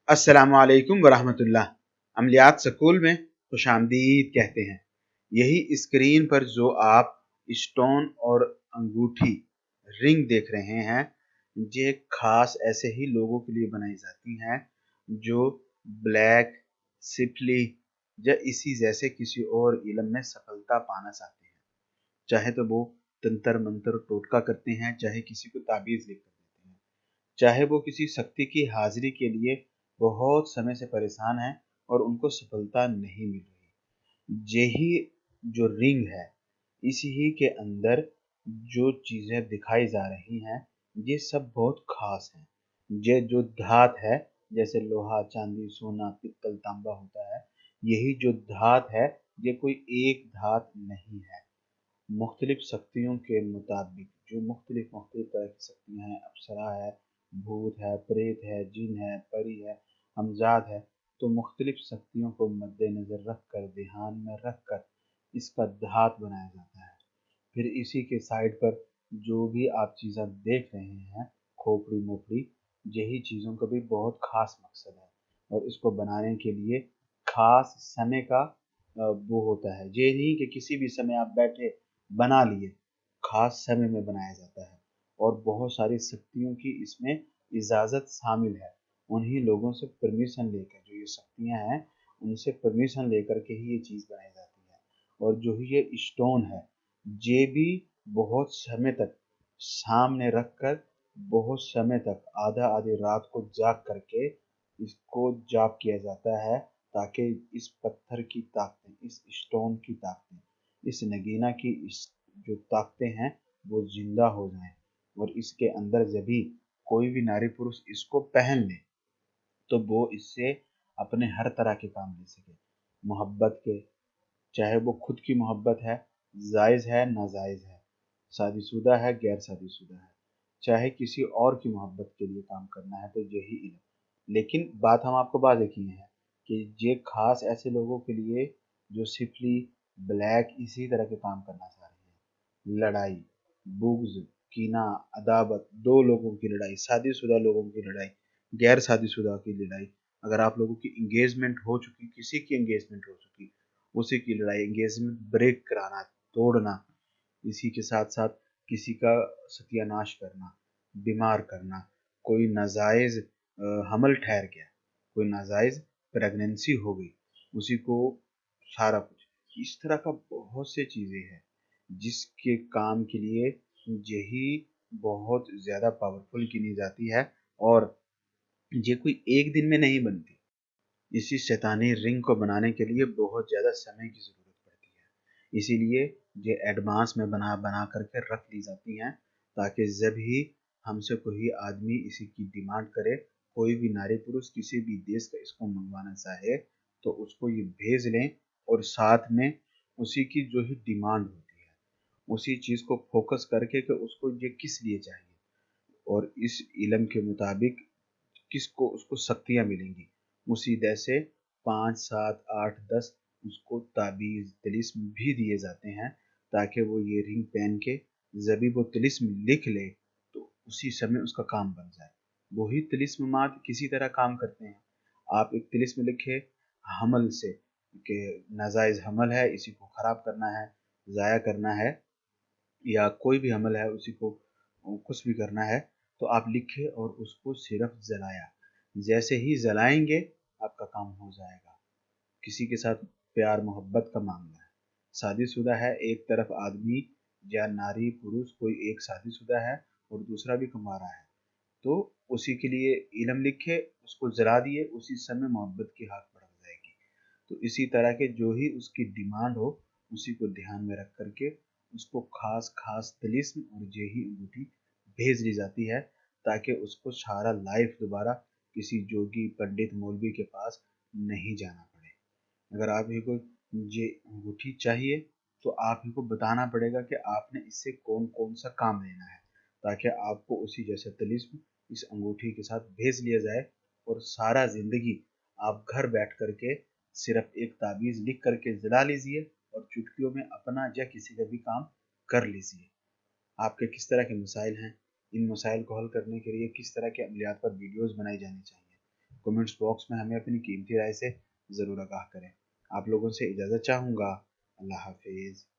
अस्सलामु अलैकुम वरहमतुल्लाह। अमलियात स्कूल में खुश आमदीद कहते हैं। यही स्क्रीन पर जो आप स्टोन और अंगूठी रिंग देख रहे हैं, ये खास ऐसे ही लोगों के लिए बनाई जाती हैं जो ब्लैक, सिफली या इसी जैसे किसी और इल्म में सफलता पाना चाहते हैं। चाहे तो वो तंत्र मंत्र टोटका करते हैं, चाहे किसी को ताबीज़ लिख कर देते हैं, चाहे वो किसी शक्ति की हाजिरी के लिए बहुत समय से परेशान हैं और उनको सफलता नहीं मिल रही। यही जो रिंग है, इसी ही के अंदर जो चीज़ें दिखाई जा रही हैं, ये सब बहुत खास हैं। ये जो धात है, जैसे लोहा, चांदी, सोना, पित्तल, तांबा होता है, यही जो धात है, ये कोई एक धात नहीं है। मुख्तलिफ शक्तियों के मुताबिक जो मुख्तलिफ तरह की शक्तियाँ हैं, अप्सरा है, भूत है, प्रेत है, जिन है, परी है, हमजाद है, तो मुख्तलिफ शक्तियों को मद्देनज़र रख कर, ध्यान में रख कर इसका धात बनाया जाता है। फिर इसी के साइड पर जो भी आप चीज़ें देख रहे हैं, खोपड़ी मोपड़ी, यही चीज़ों का भी बहुत ख़ास मकसद है और इसको बनाने के लिए ख़ास समय का वो होता है। ये नहीं कि किसी भी समय आप बैठे बना लिए, ख़ास समय में बनाया जाता है और बहुत सारी शक्तियों की इसमें इजाज़त शामिल है। उन्हीं लोगों से परमिशन लेकर, जो ये शक्तियाँ हैं, उनसे परमिशन लेकर के ही ये चीज़ बनाई जाती है। और जो ही ये स्टोन है, ये भी बहुत समय तक सामने रख कर, बहुत समय तक आधा आधी रात को जाग करके इसको जाप किया जाता है, ताकि इस पत्थर की ताकतें, इस स्टोन की ताकतें, इस नगीना की इस जो ताकतें हैं, वो जिंदा हो जाएं और इसके अंदर जब भी कोई भी नारी पुरुष इसको पहन ले, तो वो इससे अपने हर तरह के काम ले सके। मोहब्बत के, चाहे वो खुद की मोहब्बत है, जायज़ है, नाजायज़ है, शादीशुदा है, गैर शादीशुदा है, चाहे किसी और की मोहब्बत के लिए काम करना है, तो यही इल्म। लेकिन बात हम आपको वाज़ेह किए हैं कि ये खास ऐसे लोगों के लिए जो सिफली, ब्लैक, इसी तरह के काम करना चाह रहे हैं। लड़ाई, बुग़्ज़, कीना, अदावत, दो लोगों की लड़ाई, शादीशुदा लोगों की लड़ाई, गैर शादीशुदा की लड़ाई, अगर आप लोगों की इंगेजमेंट हो चुकी, किसी की इंगेजमेंट हो चुकी, उसी की लड़ाई, एंगेजमेंट ब्रेक कराना, तोड़ना, इसी के साथ साथ किसी का सत्यानाश करना, बीमार करना, कोई नाजायज़ हमल ठहर गया, कोई नाजायज़ प्रेगनेंसी हो गई, उसी को सारा कुछ, इस तरह का बहुत से चीज़ें हैं जिसके काम के लिए यही बहुत ज़्यादा पावरफुल गिनी जाती है और ये कोई एक दिन में नहीं बनती। इसी शैतानी रिंग को बनाने के लिए बहुत ज़्यादा समय की ज़रूरत पड़ती है, इसीलिए ये एडवांस में बना बना करके रख ली जाती हैं, ताकि जब ही हमसे कोई आदमी इसी की डिमांड करे, कोई भी नारी पुरुष किसी भी देश का इसको मंगवाना चाहे, तो उसको ये भेज लें और साथ में उसी की जो ही डिमांड होती है, उसी चीज़ को फोकस करके कि उसको ये किस लिए चाहिए और इस इल्म के मुताबिक किसको उसको शक्तियाँ मिलेंगी, उसी जैसे 5, 7, 8, 10 उसको ताबीज़, तिलिस्म भी दिए जाते हैं, ताकि वो ये रिंग पहन के जब भी वो तिलिस्म लिख ले, तो उसी समय उसका काम बन जाए। वही तिलिस्मात किसी तरह काम करते हैं। आप एक तिलिस्म लिखे हमल से, कि नाजायज़ हमल है, इसी को ख़राब करना है, ज़ाया करना है, या कोई भी अमल है उसी को कुछ भी करना है, तो आप लिखे और उसको सिर्फ जलाया। जैसे ही जलाएंगे आपका काम हो जाएगा। किसी के साथ प्यार मोहब्बत का मामला है, शादीशुदा है, एक तरफ आदमी या नारी पुरुष कोई एक शादीशुदा है और दूसरा भी कमा रहा है, तो उसी के लिए इल्म लिखे, उसको जला दिए, उसी समय मोहब्बत की हाथ बढ़ जाएगी। तो इसी तरह के जो ही उसकी डिमांड हो, उसी को ध्यान में रख करके उसको खास खास तिलिस्म और यही अंगूठी भेज ली जाती है, ताकि उसको सारा लाइफ दोबारा किसी जोगी, पंडित, मौलवी के पास नहीं जाना पड़े। अगर आप ही को ये अंगूठी चाहिए, तो आप ही को बताना पड़ेगा कि आपने इससे कौन कौन सा काम लेना है, ताकि आपको उसी जैसे तिलिस्म इस अंगूठी के साथ भेज लिया जाए और सारा ज़िंदगी आप घर बैठ करके सिर्फ एक ताबीज़ लिख करके जला लीजिए और चुटकियों में अपना या किसी का भी काम कर लीजिए। आपके किस तरह के मसाइल हैं, इन मसाइल को हल करने के लिए किस तरह के अमलियात पर वीडियोज़ बनाई जानी चाहिए, کمنٹس باکس میں ہمیں اپنی قیمتی رائے سے ضرور آگاہ کریں۔ آپ لوگوں سے اجازت چاہوں گا۔ اللہ حافظ۔